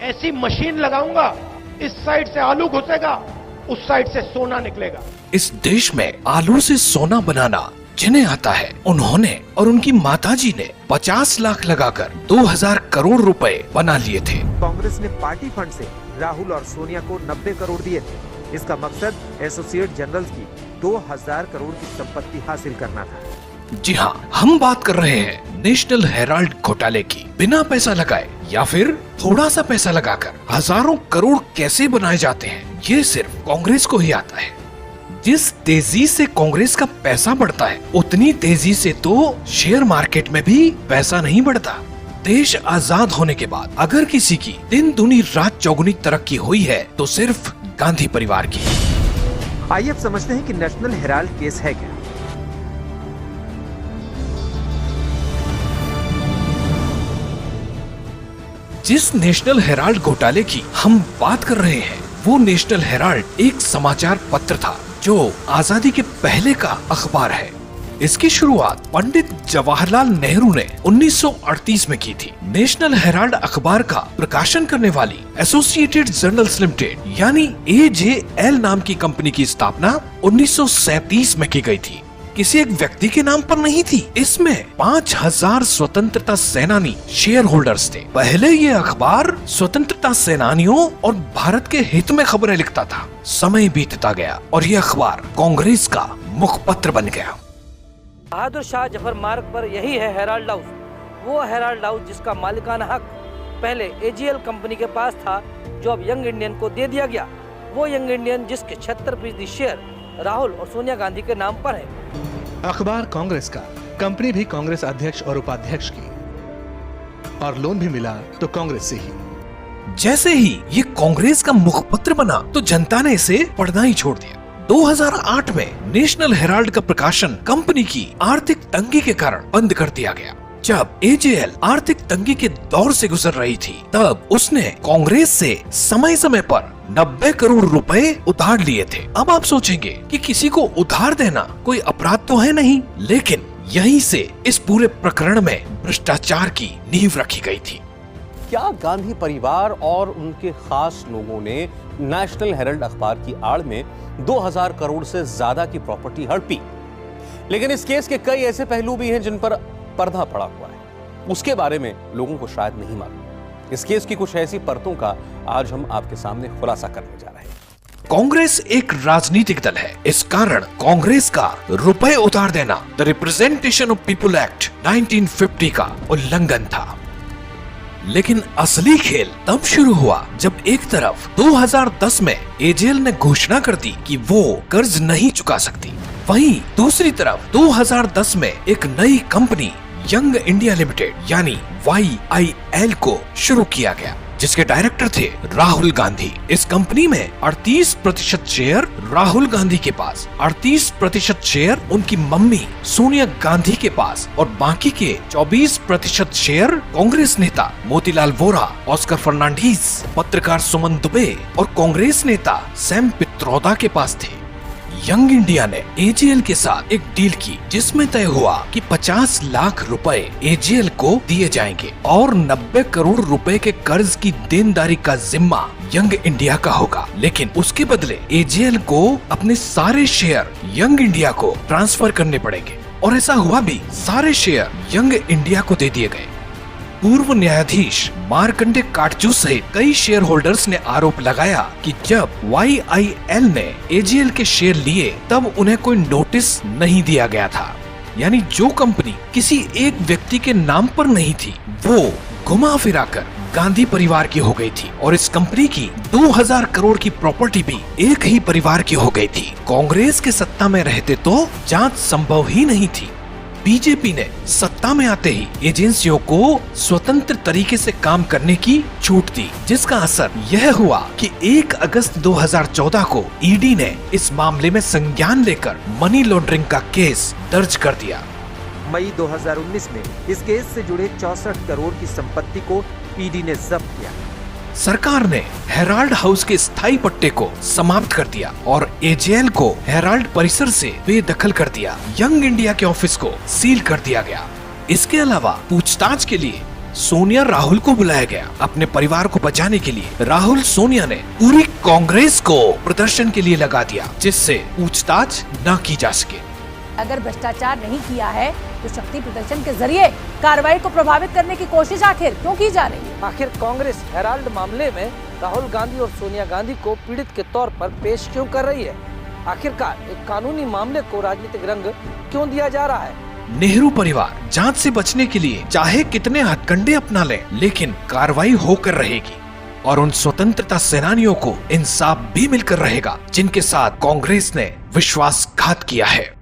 ऐसी मशीन लगाऊंगा, इस साइड से आलू घुसेगा, उस साइड से सोना निकलेगा। इस देश में आलू से सोना बनाना जिन्हें आता है, उन्होंने और उनकी माताजी ने 50 लाख लगाकर 2000 करोड़ रुपए बना लिए थे। कांग्रेस ने पार्टी फंड से राहुल और सोनिया को 90 करोड़ दिए थे। इसका मकसद एसोसिएट जनरल्स की 2000 करोड़ की संपत्ति हासिल करना था। जी हाँ, हम बात कर रहे हैं नेशनल हेराल्ड घोटाले की। बिना पैसा लगाए या फिर थोड़ा सा पैसा लगाकर हजारों करोड़ कैसे बनाए जाते हैं, ये सिर्फ कांग्रेस को ही आता है। जिस तेजी से कांग्रेस का पैसा बढ़ता है, उतनी तेजी से तो शेयर मार्केट में भी पैसा नहीं बढ़ता। देश आजाद होने के बाद अगर किसी की दिन दूनी रात चौगुनी तरक्की हुई है तो सिर्फ गांधी परिवार की। आइए अब समझते हैं कि नेशनल हेराल्ड केस है क्या। जिस नेशनल हेराल्ड घोटाले की हम बात कर रहे हैं, वो नेशनल हेराल्ड एक समाचार पत्र था जो आजादी के पहले का अखबार है। इसकी शुरुआत पंडित जवाहरलाल नेहरू ने 1938 में की थी। नेशनल हेराल्ड अखबार का प्रकाशन करने वाली एसोसिएटेड जर्नल्स लिमिटेड यानी AJL नाम की कंपनी की स्थापना 1937 में की गई थी। किसी एक व्यक्ति के नाम पर नहीं थी। इसमें 5000 स्वतंत्रता सेनानी शेयर होल्डर्स थे। पहले ये अखबार स्वतंत्रता सेनानियों और भारत के हित में खबरें लिखता था। समय बीतता गया और ये अखबार कांग्रेस का मुखपत्र बन गया। बहादुर शाह जफर मार्ग पर यही है हेराल्ड हाउस, वो हेराल्ड हाउस जिसका मालिकाना हक पहले AGL कंपनी के पास था, जो अब यंग इंडियन को दे दिया गया। वो यंग इंडियन जिसके 76% शेयर राहुल और सोनिया गांधी के नाम पर है। अखबार कांग्रेस का, कंपनी भी कांग्रेस अध्यक्ष और उपाध्यक्ष की, और लोन भी मिला तो कांग्रेस से ही। जैसे ही ये कांग्रेस का मुखपत्र बना तो जनता ने इसे पढ़ना ही छोड़ दिया। 2008 में नेशनल हेराल्ड का प्रकाशन कंपनी की आर्थिक तंगी के कारण बंद कर दिया गया। जब AJL आर्थिक तंगी के दौर से गुजर रही थी, तब उसने कांग्रेस से समय समय पर 90 करोड़ रुपए उधार लिए थे। अब आप सोचेंगे कि किसी को उधार देना कोई अपराध तो है नहीं, लेकिन यहीं से इस पूरे प्रकरण में भ्रष्टाचार की नींव रखी गई थी। क्या गांधी परिवार और उनके खास लोगों ने नेशनल हेराल्ड अखबार की आड़ में 2000 करोड़ से ज्यादा की प्रॉपर्टी हड़पी? लेकिन इस केस के कई ऐसे पहलू भी हैं जिन पर पर्दा पड़ा हुआ है, उसके बारे में लोगों को शायद नहीं मालूम। इस केस की कुछ ऐसी परतों का आज हम आपके सामने खुलासा करने जा रहे हैं। कांग्रेस एक राजनीतिक दल है, इस कारण कांग्रेस का रुपए उधार देना the representation of people act 1950 का उल्लंघन था। लेकिन असली खेल तब शुरू हुआ जब एक तरफ 2010 में AJL ने घोषणा कर दी कि वो कर्ज नहीं चुका सकती, वहीं दूसरी तरफ 2010 में एक नई कंपनी यंग इंडिया लिमिटेड यानी YIL को शुरू किया गया, जिसके डायरेक्टर थे राहुल गांधी। इस कंपनी में 38% शेयर राहुल गांधी के पास, 38% शेयर उनकी मम्मी सोनिया गांधी के पास और बाकी के 24% शेयर कांग्रेस नेता मोतीलाल वोरा, ऑस्कर फर्नांडीज, पत्रकार सुमन दुबे और कांग्रेस नेता सैम पित्रोदा के पास थे। यंग इंडिया ने AJL के साथ एक डील की, जिसमें तय हुआ कि 50 लाख रुपए AJL को दिए जाएंगे और 90 करोड़ रुपए के कर्ज की देनदारी का जिम्मा यंग इंडिया का होगा। लेकिन उसके बदले AJL को अपने सारे शेयर यंग इंडिया को ट्रांसफर करने पड़ेंगे, और ऐसा हुआ भी। सारे शेयर यंग इंडिया को दे दिए गए। पूर्व न्यायाधीश मार्कंडे काटजू सहित कई शेयर होल्डर्स ने आरोप लगाया कि जब YIL ने AJL के शेयर लिए तब उन्हें कोई नोटिस नहीं दिया गया था, यानी जो कंपनी किसी एक व्यक्ति के नाम पर नहीं थी वो घुमा फिराकर गांधी परिवार की हो गई थी, और इस कंपनी की 2000 करोड़ की प्रॉपर्टी भी एक ही परिवार की हो गई थी। कांग्रेस के सत्ता में रहते तो जांच संभव ही नहीं थी। बीजेपी ने सत्ता में आते ही एजेंसियों को स्वतंत्र तरीके से काम करने की छूट दी, जिसका असर यह हुआ कि 1 अगस्त 2014 को ईडी ने इस मामले में संज्ञान लेकर मनी लॉन्ड्रिंग का केस दर्ज कर दिया। मई 2019 में इस केस से जुड़े 64 करोड़ की संपत्ति को ईडी ने जब्त किया। सरकार ने हेराल्ड हाउस के स्थायी पट्टे को समाप्त कर दिया और AJL को हेराल्ड परिसर से बेदखल कर दिया। यंग इंडिया के ऑफिस को सील कर दिया गया। इसके अलावा पूछताछ के लिए सोनिया राहुल को बुलाया गया अपने परिवार को बचाने के लिए। राहुल सोनिया ने पूरी कांग्रेस को प्रदर्शन के लिए लगा दिया, जिससे पूछताछ न की जा सके। अगर भ्रष्टाचार नहीं किया है तो शक्ति प्रदर्शन के जरिए कार्रवाई को प्रभावित करने की कोशिश आखिर क्यों की जा रही है? आखिर कांग्रेस हेराल्ड मामले में राहुल गांधी और सोनिया गांधी को पीड़ित के तौर पर पेश क्यों कर रही है? आखिरकार एक कानूनी मामले को राजनीतिक रंग क्यों दिया जा रहा है? नेहरू परिवार जांच से बचने के लिए चाहे कितने हथकंडे अपना ले, लेकिन कार्रवाई होकर रहेगी और उन स्वतंत्रता सेनानियों को इंसाफ भी मिलकर रहेगा जिनके साथ कांग्रेस ने विश्वासघात किया है।